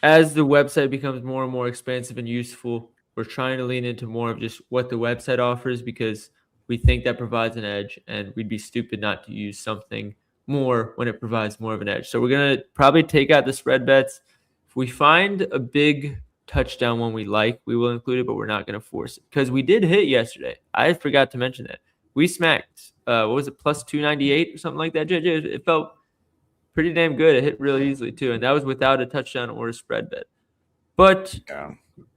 As the website becomes more and more expansive and useful, we're trying to lean into more of just what the website offers because we think that provides an edge, and we'd be stupid not to use something more when it provides more of an edge. So we're going to probably take out the spread bets. If we find a big touchdown one we like, we will include it, but we're not going to force it because we did hit yesterday. I forgot to mention that. We smacked, what was it, plus 298 or something like that, JJ? It felt pretty damn good. It hit really easily, too, and that was without a touchdown or a spread bet. But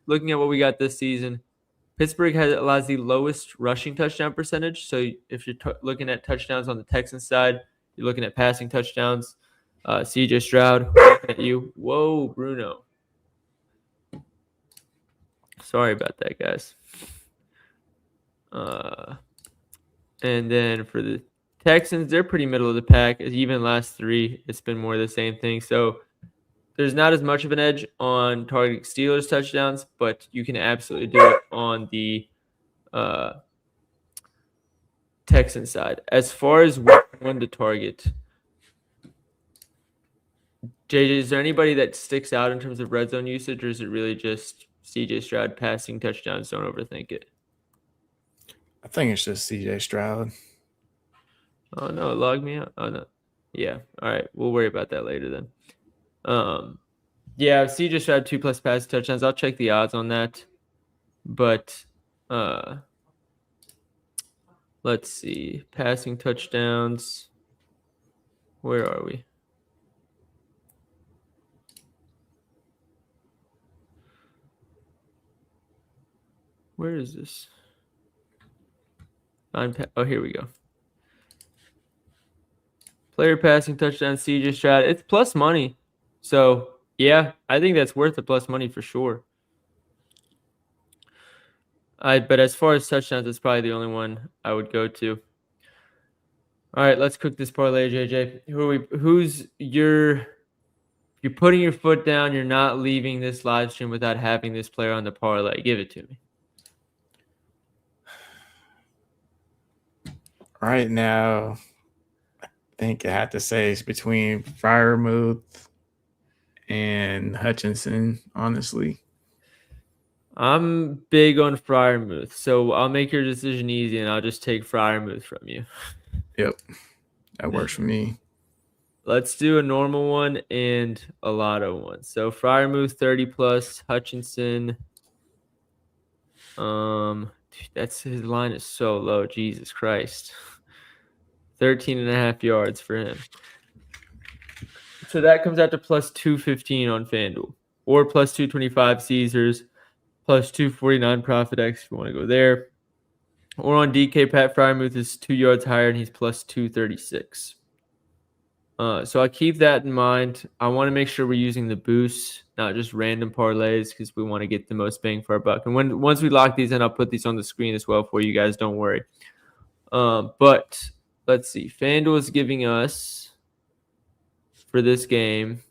looking at what we got this season, Pittsburgh allows the lowest rushing touchdown percentage. So if you're looking at touchdowns on the Texans side, you're looking at passing touchdowns. CJ Stroud, looking at you. Whoa, Bruno. Sorry about that, guys. And then for the Texans, they're pretty middle of the pack. Even last three, it's been more of the same thing. So there's not as much of an edge on targeting Steelers touchdowns, but you can absolutely do it on the Texans side. As far as when to target, JJ, is there anybody that sticks out in terms of red zone usage, or is it really just CJ Stroud passing touchdowns? Don't overthink it. I think it's just CJ Stroud. Oh, no, it logged me out. Oh, no. Yeah. All right. We'll worry about that later then. Yeah, CJ Stroud 2+ pass touchdowns. I'll check the odds on that. But let's see. Passing touchdowns. Where are we? Where is this? Oh, here we go. Player passing touchdown, CJ Stroud. It's plus money. So, yeah, I think that's worth the plus money for sure. But as far as touchdowns, it's probably the only one I would go to. All right, let's cook this parlay, JJ. You're putting your foot down. You're not leaving this live stream without having this player on the parlay. Give it to me. Right now, I think I have to say it's between Freiermuth and Hutchinson, honestly. I'm big on Freiermuth, so I'll make your decision easy, and I'll just take Freiermuth from you. Yep, that works for me. Let's do a normal one and a lotto one. So Freiermuth 30+, Hutchinson. That's his line is so low. Jesus Christ. 13.5 yards for him. So that comes out to plus 215 on FanDuel or plus 225 Caesars, plus 249 Profit X if you want to go there. Or on DK, Pat Freiermuth is 2 yards higher and he's plus 236. So I keep that in mind. I want to make sure we're using the boosts, not just random parlays, because we want to get the most bang for our buck. And once we lock these in, I'll put these on the screen as well for you guys. Don't worry. But let's see. FanDuel is giving us, for this game,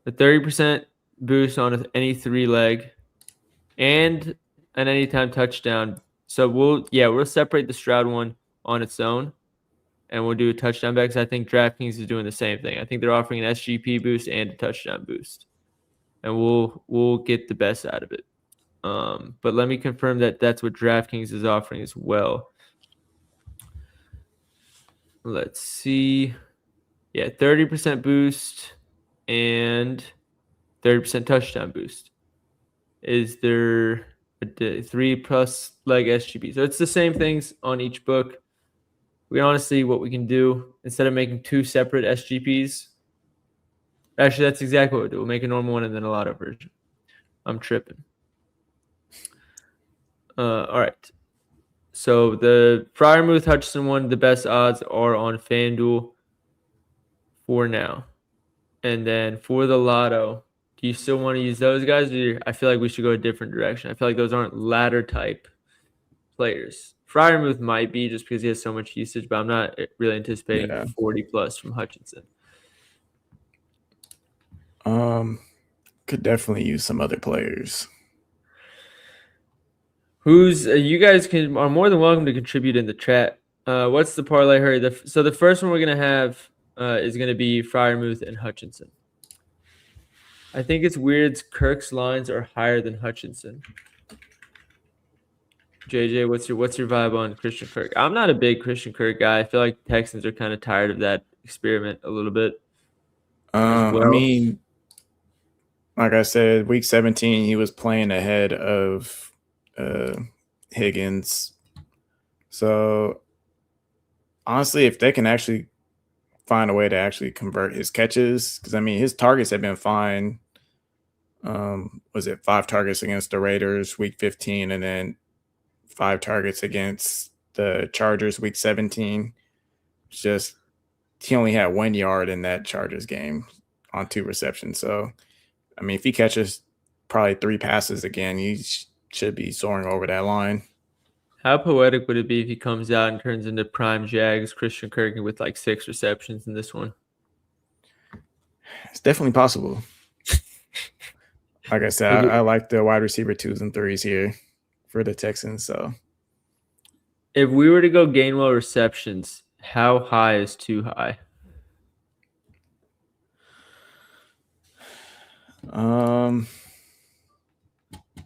a 30% boost on any 3-leg and an anytime touchdown. So we'll separate the Stroud one on its own. and we'll do a touchdown bet, because I think DraftKings is doing the same thing. I think they're offering an SGP boost and a touchdown boost, and we'll get the best out of it. But let me confirm that that's what DraftKings is offering as well. Let's see. Yeah, 30% boost and 30% touchdown boost. Is there a 3+ leg SGP? So it's the same things on each book. We honestly, what we can do, instead of making 2 separate SGPs, actually, that's exactly what we'll do. We'll make a normal one and then a lotto version. I'm tripping. All right. So the Freiermuth Hutchinson one, the best odds are on FanDuel for now. And then for the lotto, do you still want to use those guys? I feel like we should go a different direction. I feel like those aren't ladder type players. Freiermuth might be, just because he has so much usage, but I'm not really anticipating 40+ from Hutchinson. Could definitely use some other players. You guys are more than welcome to contribute in the chat. What's the parlay? Hurry. So the first one we're gonna have is gonna be Freiermuth and Hutchinson. I think it's weird. Kirk's lines are higher than Hutchinson. JJ, what's your vibe on Christian Kirk? I'm not a big Christian Kirk guy. I feel like Texans are kind of tired of that experiment a little bit. I mean, like I said, week 17, he was playing ahead of Higgins. So honestly, if they can actually find a way to actually convert his catches, because I mean, his targets have been fine. Was it 5 targets against the Raiders week 15, and then 5 targets against the Chargers week 17? It's just he only had 1 yard in that Chargers game on 2 receptions. So I mean, if he catches probably 3 passes again, he should be soaring over that line. How poetic would it be if he comes out and turns into prime Jags Christian Kirk with like 6 receptions in this one? It's definitely possible. Like I said, I like the wide receiver 2s and 3s here for the Texans. So if we were to go Gainwell receptions, how high is too high? I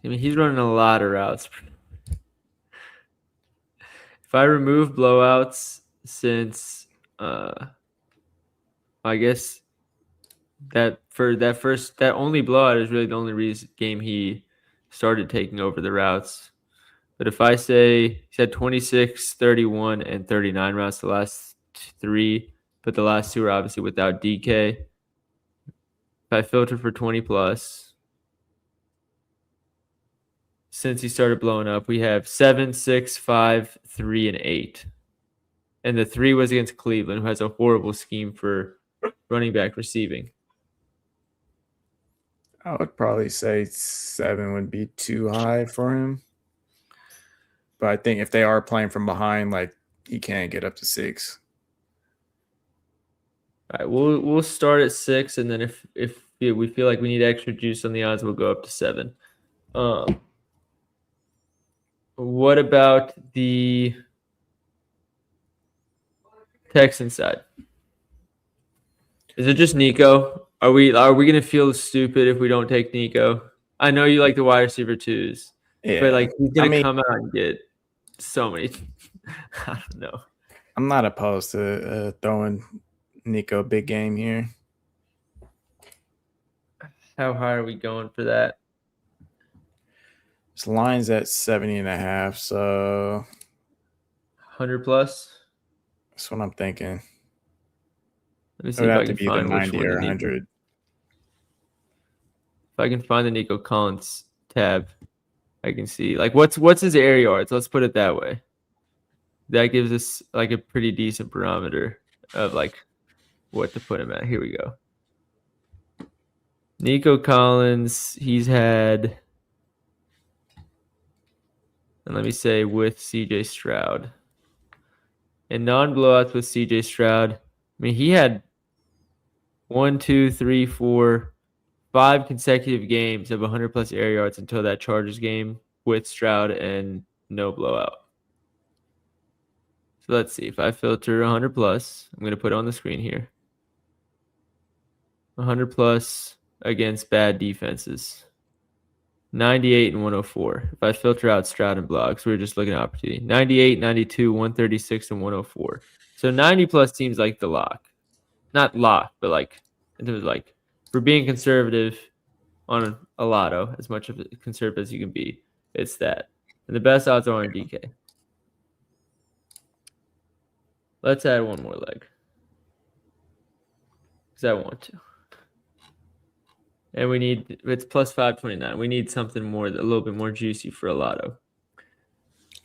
mean, he's running a lot of routes. If I remove blowouts, since I guess that only blowout is really the only game he started taking over the routes. But if I say he's had 26, 31, and 39 routes the last 3, but the last 2 are obviously without DK. If I filter for 20+, since he started blowing up, we have 7, 6, 5, 3, and 8. And the 3 was against Cleveland, who has a horrible scheme for running back receiving. I would probably say 7 would be too high for him. But I think if they are playing from behind, like, he can't get up to 6. All right, we'll start at 6, and then if we feel like we need extra juice on the odds, we'll go up to 7. What about the Texan side? Is it just Nico? Are we gonna feel stupid if we don't take Nico? I know you like the wide receiver 2s, but like he's gonna come out and get so many. I don't know. I'm not opposed to throwing Nico a big game here. How high are we going for that? This line's at 70.5, so 100+. That's what I'm thinking. Let me see if I can find 90 or 100. If I can find the Nico Collins tab, I can see like what's his air yards. Let's put it that way. That gives us like a pretty decent barometer of like what to put him at. Here we go. Nico Collins, he's had, and let me say with CJ Stroud. And non-blowouts with CJ Stroud. I mean, he had 1, 2, 3, 4, 5 consecutive games of 100+ air yards until that Chargers game with Stroud and no blowout. So let's see. If I filter 100 plus, I'm going to put it on the screen here. 100 plus against bad defenses. 98 and 104. If I filter out Stroud and blocks, we're just looking at opportunity. 98, 92, 136, and 104. So 90 plus seems like the lock. Not lock, but like, it was like, for being conservative on a lotto, as much of a conservative as you can be, it's that. And the best odds are on DK. Let's add one more leg. Because I want to. And we need, it's plus 529. We need something more, a little bit more juicy for a lotto.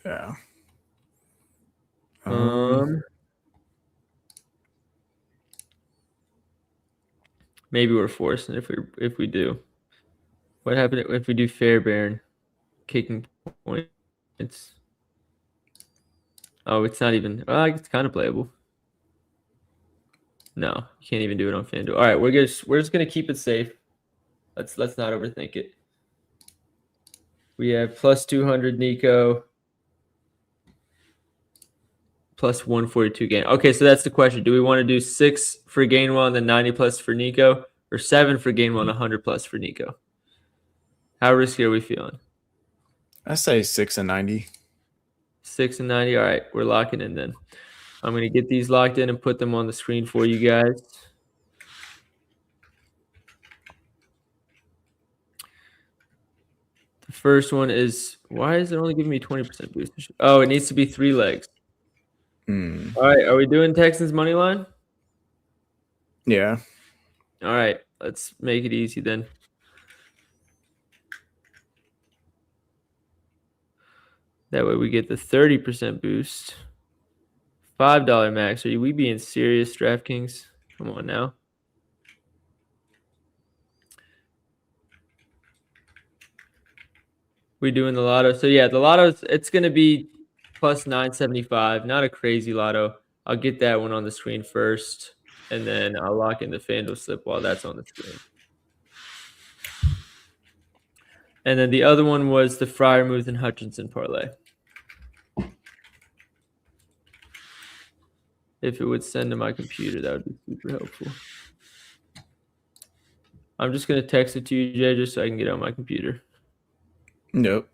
Yeah. Maybe we're forcing if we do. What happened if we do Fairbairn kicking points? Oh, it's not even. It's kind of playable. No, you can't even do it on FanDuel. All right, we're just gonna keep it safe. Let's not overthink it. We have plus 200 Nico, plus 142 gain. Okay, so that's the question. Do we want to do 6 for Gainwell and then 90 plus for Nico, or 7 for Gainwell and 100 plus for Nico? How risky are we feeling? I say 6 and 90. 6 and 90. All right, we're locking in then. I'm going to get these locked in and put them on the screen for you guys. The first one is, why is it only giving me 20% boost? Oh, it needs to be 3 legs. All right, are we doing Texans money line? Yeah. All right, let's make it easy then. That way we get the 30% boost. $5 max. Are we being serious, DraftKings? Come on now. We doing the lotto. So yeah, the lotto, it's going to be plus 975. Not a crazy lotto. I'll get that one on the screen first, and then I'll lock in the FanDuel slip while that's on the screen. And then the other one was the Freiermuth and Hutchinson parlay. If it would send to my computer, that would be super helpful. I'm just going to text it to you, Jay, just so I can get on my computer. Nope.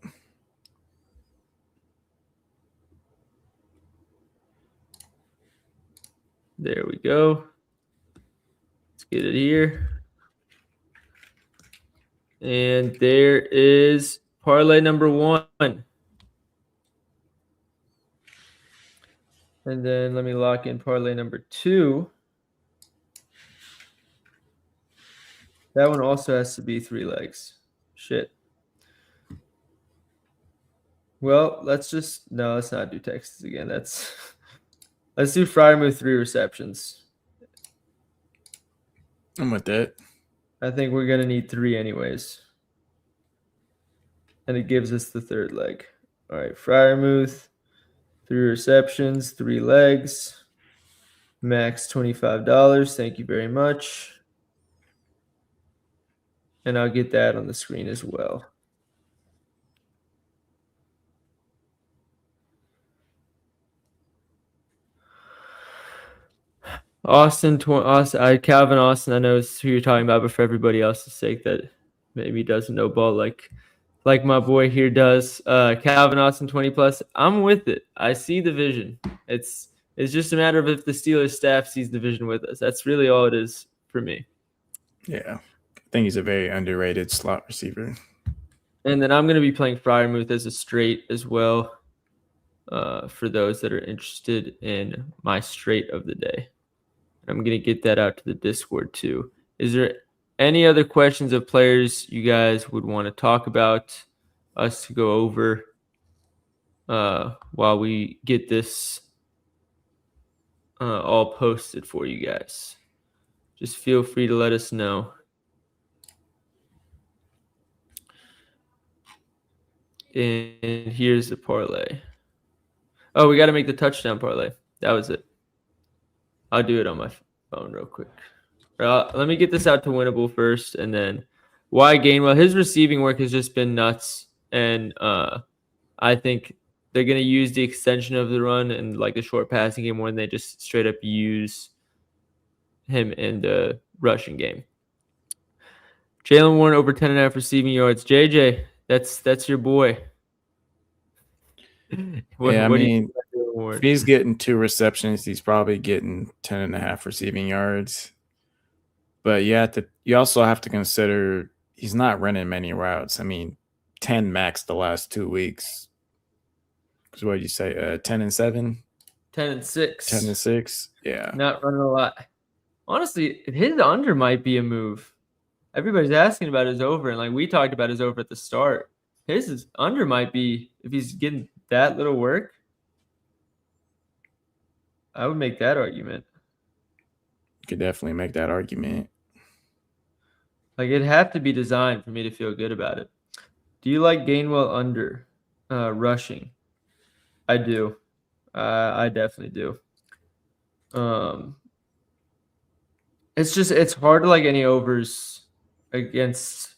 There we go. Let's get it here. And there is parlay number 1. And then let me lock in parlay number 2. That one also has to be 3 legs. Shit. Well, let's not do Texas again. Let's do Freiermuth 3 receptions. I'm with that. I think we're gonna need 3 anyways. And it gives us the 3rd leg. All right, Freiermuth, 3 receptions, 3 legs, max $25. Thank you very much. And I'll get that on the screen as well. Calvin Austin, I know is who you're talking about, but for everybody else's sake that maybe doesn't know ball like my boy here does. Calvin Austin 20 plus. I'm with it. I see the vision. It's just a matter of if the Steelers staff sees the vision with us. That's really all it is for me. Yeah. I think he's a very underrated slot receiver. And then I'm going to be playing Freiermuth as a straight as well, for those that are interested in my straight of the day. I'm going to get that out to the Discord too. Is there any other questions of players you guys would want to talk about, us to go over while we get this all posted for you guys? Just feel free to let us know. And here's the parlay. Oh, we got to make the touchdown parlay. That was it. I'll do it on my phone real quick. Let me get this out to Winnable first, and then why Gainwell. His receiving work has just been nuts, and I think they're going to use the extension of the run and like the short passing game more than they just straight up use him in the rushing game. Jalen Warren over 10.5 receiving yards. JJ, that's your boy. What do you think about Jalen Warren? If he's getting 2 receptions, he's probably getting 10.5 receiving yards. But you also have to consider he's not running many routes. 10 max the last 2 weeks. Because what did you say? 10 and 7? 10 and 6. 10 and 6. Yeah. Not running a lot. Honestly, his under might be a move. Everybody's asking about his over, and like we talked about his over at the start. His under might be, if he's getting that little work, I would make that argument. You could definitely make that argument. Like it'd have to be designed for me to feel good about it. Do you like Gainwell under rushing? I do. I definitely do. It's hard to like any overs against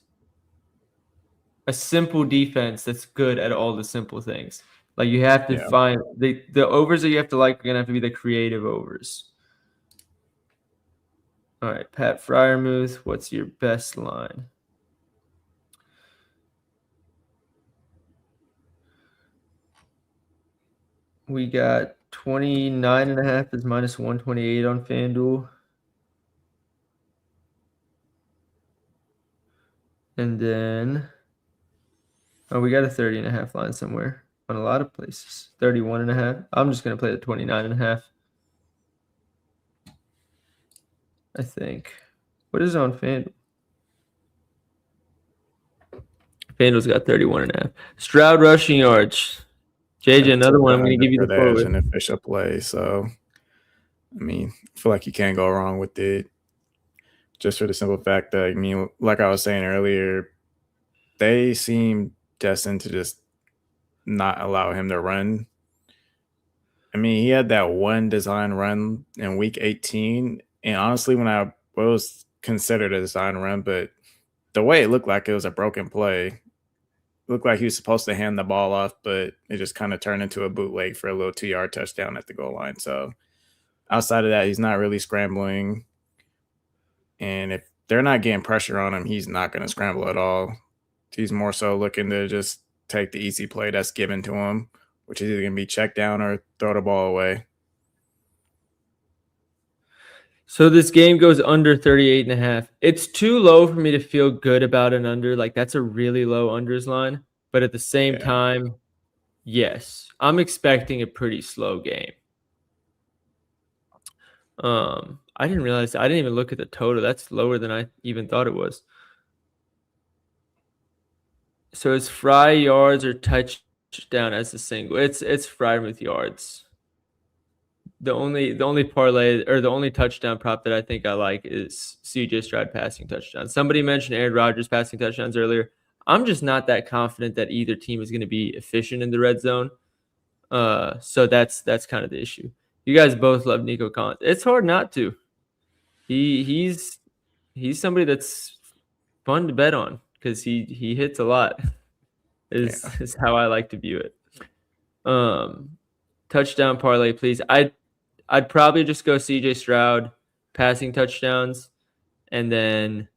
a simple defense that's good at all the simple things. Like you have to find the overs that you have to like are gonna have to be the creative overs. All right, Pat Fryermuth, what's your best line? We got 29.5 is minus 128 on FanDuel. And then, we got a 30.5 line somewhere on a lot of places. 31.5. I'm just going to play the 29.5. I think. What is it on FanDuel? FanDuel's got 31.5. Stroud rushing yards. JJ, another one. I'm going to give you the floor. An official play, so I feel like you can't go wrong with it. Just for the simple fact that like I was saying earlier, they seem destined to just not allow him to run. He had that one design run in week 18, and honestly, it was considered a design run, but the way it looked like it was a broken play. Looked like he was supposed to hand the ball off, but it just kind of turned into a bootleg for a little 2-yard touchdown at the goal line. So outside of that, he's not really scrambling. And if they're not getting pressure on him, he's not going to scramble at all. He's more so looking to just take the easy play that's given to him, which is either going to be check down or throw the ball away. So this game goes under 38.5. It's too low for me to feel good about an under. Like that's a really low unders line. But at the same time, yes, I'm expecting a pretty slow game. I didn't realize. I didn't even look at the total. That's lower than I even thought it was. So it's Fry yards or touchdown as a single. It's Fryermuth yards. The only parlay or the only touchdown prop that I think I like is CJ Stroud passing touchdown. Somebody mentioned Aaron Rodgers passing touchdowns earlier. I'm just not that confident that either team is going to be efficient in the red zone. So that's kind of the issue. You guys both love Nico Collins. It's hard not to. He's somebody that's fun to bet on because he hits a lot. Is how I like to view it. Touchdown parlay, please. I'd probably just go CJ Stroud passing touchdowns, and then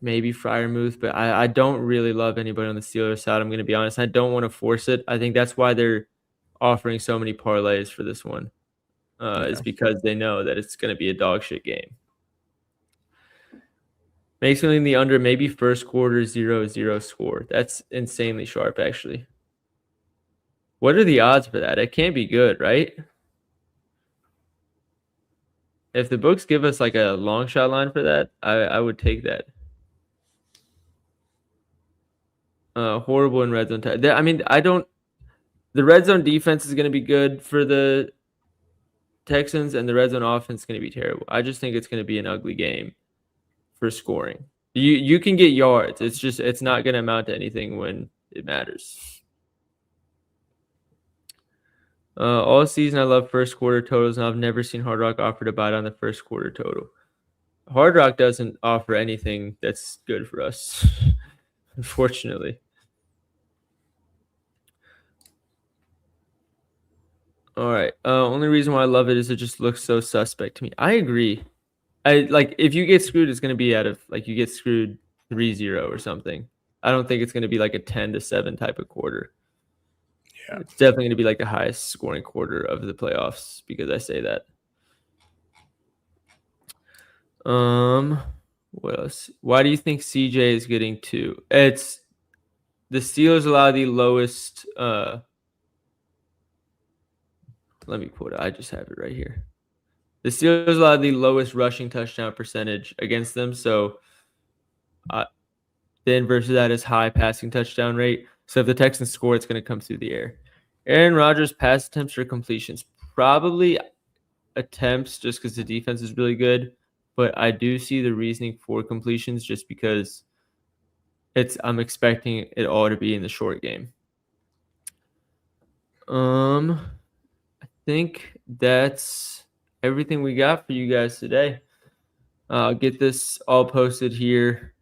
maybe Fryermuth, but I don't really love anybody on the Steelers side. I'm going to be honest. I don't want to force it. I think that's why they're offering so many parlays for this one. Is because they know that it's going to be a dog shit game. Makes me lean the under, maybe first quarter 0-0 score. That's insanely sharp, actually. What are the odds for that? It can't be good, right? If the books give us like a long shot line for that, I would take that. Horrible in red zone. The red zone defense is going to be good for the Texans, and the red zone offense is going to be terrible. I just think it's going to be an ugly game for scoring. You can get yards. It's not going to amount to anything when it matters. All season, I love first quarter totals, and I've never seen Hard Rock offer to buy on the first quarter total. Hard Rock doesn't offer anything that's good for us, unfortunately. All right. Only reason why I love it is it just looks so suspect to me. I agree. I like if you get screwed, it's gonna be out of like you get screwed 3-0 or something. I don't think it's gonna be like a 10-7 type of quarter. Yeah. It's definitely gonna be like the highest scoring quarter of the playoffs because I say that. What else? Why do you think CJ is getting 2? It's the Steelers allow the lowest. Let me quote it. I just have it right here. The Steelers allow the lowest rushing touchdown percentage against them. So the inverse of that is high passing touchdown rate. So if the Texans score, it's going to come through the air. Aaron Rodgers' pass attempts or completions, probably attempts just because the defense is really good. But I do see the reasoning for completions just because I'm expecting it all to be in the short game. I think that's everything we got for you guys today. I'll get this all posted here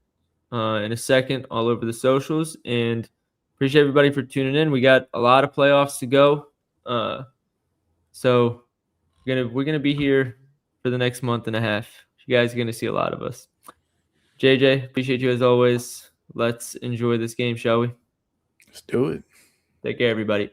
in a second all over the socials, and appreciate everybody for tuning in. We got a lot of playoffs to go, so we're gonna be here for the next month and a half. You guys are gonna see a lot of us. JJ, appreciate you as always. Let's enjoy this game, shall we? Let's do it. Take care, everybody.